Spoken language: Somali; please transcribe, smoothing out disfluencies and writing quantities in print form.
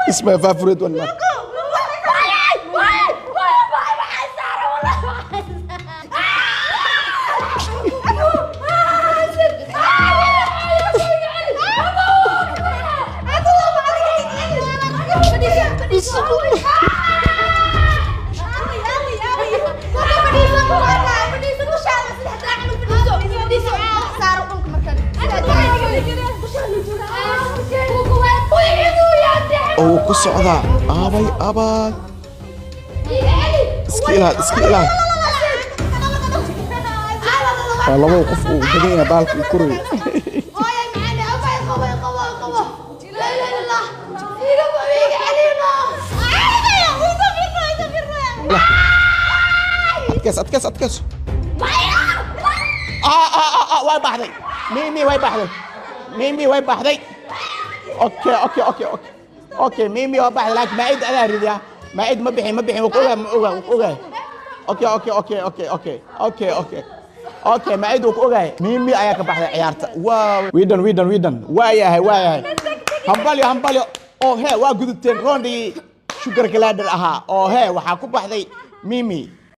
اسمها فافوريت ولا oo ku socda aabay aabay iska ilaali waa labo qof oo badan yahay baalka uu koray adkays way baxday ميمي way baxday اوكي ميمي waa baxday laakiin maa'id adaa ridaa maa'id ma bixin ma ogaa اوكي maa'id uu ku ogaay mimi ayaa ka baxday ciyaarta waaw wiidan waayahay hambalyo oo waa gudubteen roondii sugar glider ahaa oo waxaa ku baxday mimi